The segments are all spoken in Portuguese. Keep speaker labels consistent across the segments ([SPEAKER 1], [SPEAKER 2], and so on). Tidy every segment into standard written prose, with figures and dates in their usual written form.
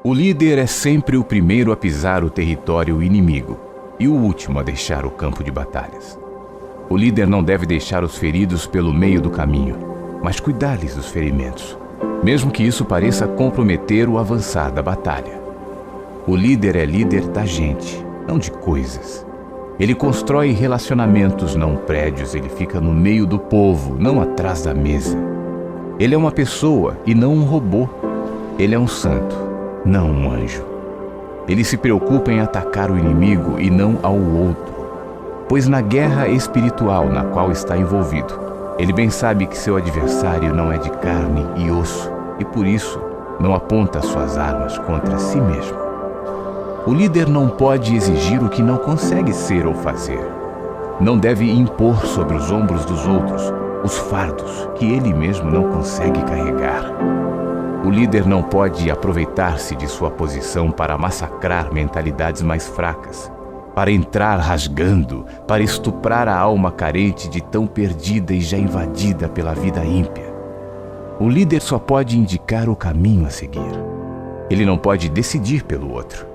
[SPEAKER 1] O líder é sempre o primeiro a pisar o território inimigo e o último a deixar o campo de batalhas. O líder não deve deixar os feridos pelo meio do caminho, mas cuidar-lhes dos ferimentos, mesmo que isso pareça comprometer o avançar da batalha. O líder é líder da gente, não de coisas. Ele constrói relacionamentos, não prédios. Ele fica no meio do povo, não atrás da mesa. Ele é uma pessoa e não um robô. Ele é um santo, não um anjo. Ele se preocupa em atacar o inimigo e não ao outro, pois na guerra espiritual na qual está envolvido, ele bem sabe que seu adversário não é de carne e osso e por isso não aponta suas armas contra si mesmo. O líder não pode exigir o que não consegue ser ou fazer. Não deve impor sobre os ombros dos outros os fardos que ele mesmo não consegue carregar. O líder não pode aproveitar-se de sua posição para massacrar mentalidades mais fracas, para entrar rasgando, para estuprar a alma carente de tão perdida e já invadida pela vida ímpia. O líder só pode indicar o caminho a seguir. Ele não pode decidir pelo outro.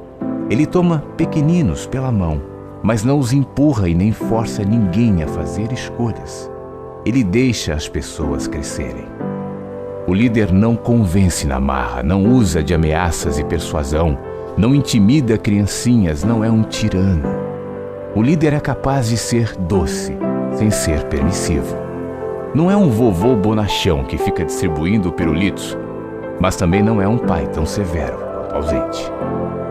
[SPEAKER 1] Ele toma pequeninos pela mão, mas não os empurra e nem força ninguém a fazer escolhas. Ele deixa as pessoas crescerem. O líder não convence na marra, não usa de ameaças e persuasão, não intimida criancinhas, não é um tirano. O líder é capaz de ser doce, sem ser permissivo. Não é um vovô bonachão que fica distribuindo pirulitos, mas também não é um pai tão severo quanto ausente.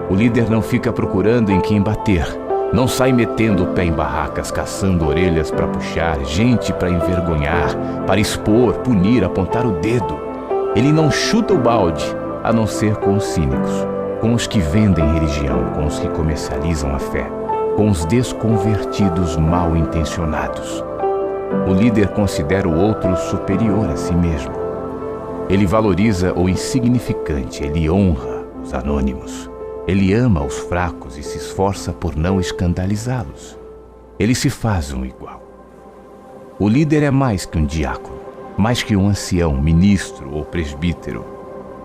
[SPEAKER 1] O líder não fica procurando em quem bater, não sai metendo o pé em barracas, caçando orelhas para puxar, gente para envergonhar, para expor, punir, apontar o dedo. Ele não chuta o balde, a não ser com os cínicos, com os que vendem religião, com os que comercializam a fé, com os desconvertidos mal intencionados. O líder considera o outro superior a si mesmo. Ele valoriza o insignificante, ele honra os anônimos. Ele ama os fracos e se esforça por não escandalizá-los. Ele se faz um igual. O líder é mais que um diácono, mais que um ancião, ministro ou presbítero.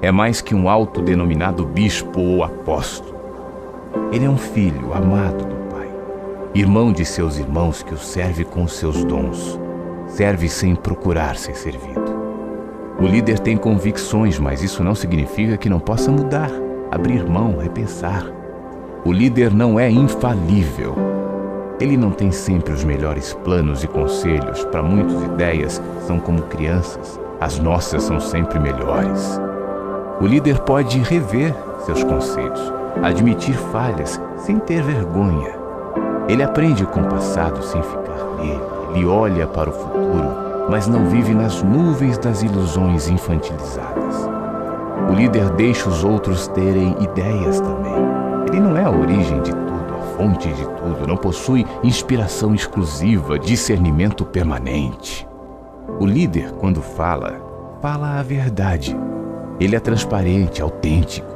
[SPEAKER 1] É mais que um autodenominado bispo ou apóstolo. Ele é um filho amado do Pai, irmão de seus irmãos que o serve com os seus dons. Serve sem procurar ser servido. O líder tem convicções, mas isso não significa que não possa mudar, abrir mão, repensar. O líder não é infalível. Ele não tem sempre os melhores planos e conselhos. Para muitas ideias são como crianças. As nossas são sempre melhores. O líder pode rever seus conselhos, admitir falhas sem ter vergonha. Ele aprende com o passado sem ficar nele. Ele olha para o futuro, mas não vive nas nuvens das ilusões infantilizadas. O líder deixa os outros terem ideias também. Ele não é a origem de tudo, a fonte de tudo, não possui inspiração exclusiva, discernimento permanente. O líder, quando fala a verdade. Ele é transparente, autêntico.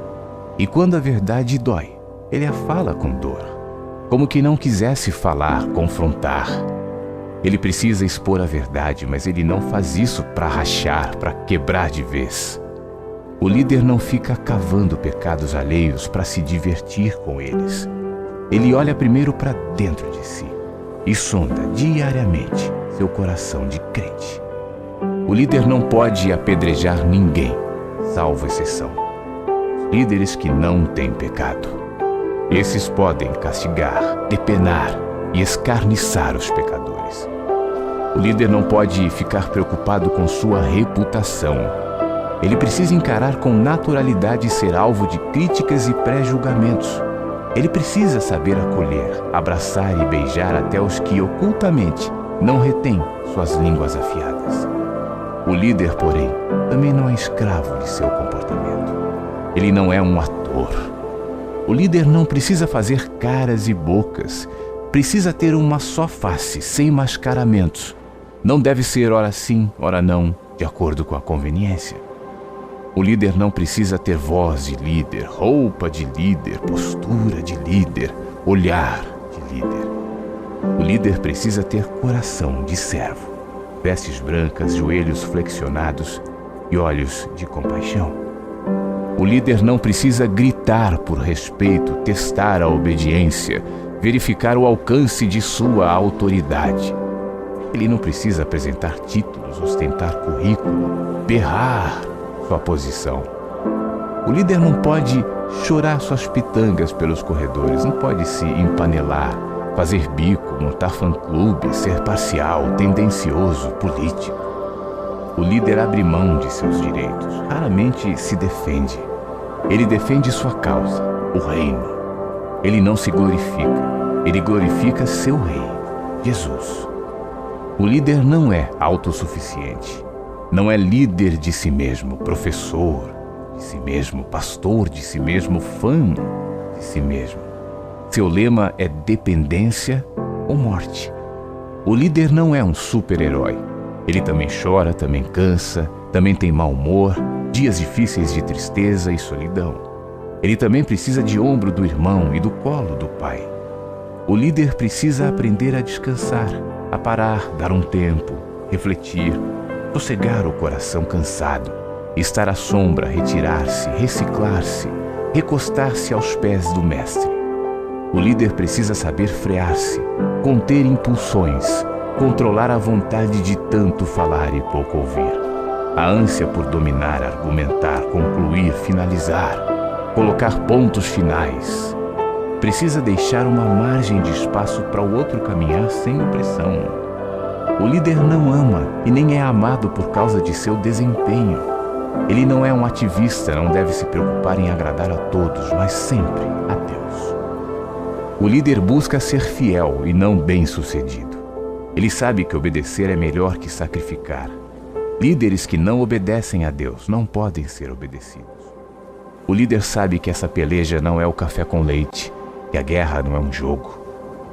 [SPEAKER 1] E quando a verdade dói, ele a fala com dor, como que não quisesse falar, confrontar. Ele precisa expor a verdade, mas ele não faz isso para rachar, para quebrar de vez. O líder não fica cavando pecados alheios para se divertir com eles. Ele olha primeiro para dentro de si e sonda diariamente seu coração de crente. O líder não pode apedrejar ninguém, salvo exceção. Os líderes que não têm pecado. Esses podem castigar, depenar e escarniçar os pecadores. O líder não pode ficar preocupado com sua reputação. Ele precisa encarar com naturalidade e ser alvo de críticas e pré-julgamentos. Ele precisa saber acolher, abraçar e beijar até os que ocultamente não retêm suas línguas afiadas. O líder, porém, também não é escravo de seu comportamento. Ele não é um ator. O líder não precisa fazer caras e bocas. Precisa ter uma só face, sem mascaramentos. Não deve ser ora sim, ora não, de acordo com a conveniência. O líder não precisa ter voz de líder, roupa de líder, postura de líder, olhar de líder. O líder precisa ter coração de servo, vestes brancas, joelhos flexionados e olhos de compaixão. O líder não precisa gritar por respeito, testar a obediência, verificar o alcance de sua autoridade. Ele não precisa apresentar títulos, ostentar currículo, berrar sua posição. O líder não pode chorar suas pitangas pelos corredores, não pode se empanelar, fazer bico, montar fã-clube, ser parcial, tendencioso, político. O líder abre mão de seus direitos, raramente se defende. Ele defende sua causa, o reino. Ele não se glorifica, ele glorifica seu rei, Jesus. O líder não é autossuficiente, não é líder de si mesmo, professor de si mesmo, pastor de si mesmo, fã de si mesmo. Seu lema é dependência ou morte. O líder não é um super-herói. Ele também chora, também cansa, também tem mau humor, dias difíceis de tristeza e solidão. Ele também precisa de ombro do irmão e do colo do pai. O líder precisa aprender a descansar, a parar, dar um tempo, refletir, sossegar o coração cansado, estar à sombra, retirar-se, reciclar-se, recostar-se aos pés do mestre. O líder precisa saber frear-se, conter impulsões, controlar a vontade de tanto falar e pouco ouvir. A ânsia por dominar, argumentar, concluir, finalizar, colocar pontos finais. Precisa deixar uma margem de espaço para o outro caminhar sem opressão. O líder não ama e nem é amado por causa de seu desempenho. Ele não é um ativista, não deve se preocupar em agradar a todos, mas sempre a Deus. O líder busca ser fiel e não bem-sucedido. Ele sabe que obedecer é melhor que sacrificar. Líderes que não obedecem a Deus não podem ser obedecidos. O líder sabe que essa peleja não é o café com leite, que a guerra não é um jogo.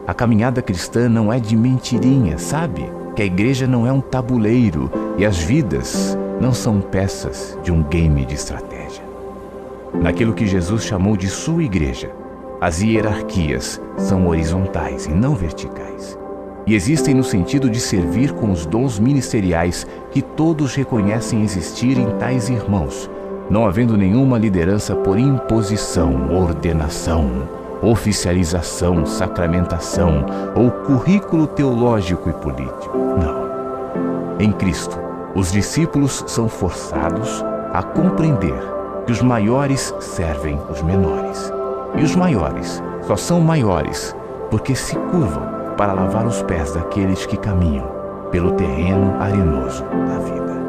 [SPEAKER 1] A caminhada cristã não é de mentirinha, sabe? Que a igreja não é um tabuleiro e as vidas não são peças de um game de estratégia. Naquilo que Jesus chamou de sua igreja, as hierarquias são horizontais e não verticais. E existem no sentido de servir com os dons ministeriais que todos reconhecem existir em tais irmãos, não havendo nenhuma liderança por imposição, ordenação, oficialização, sacramentação ou currículo teológico e político. Não. Em Cristo, os discípulos são forçados a compreender que os maiores servem os menores. E os maiores só são maiores porque se curvam para lavar os pés daqueles que caminham pelo terreno arenoso da vida.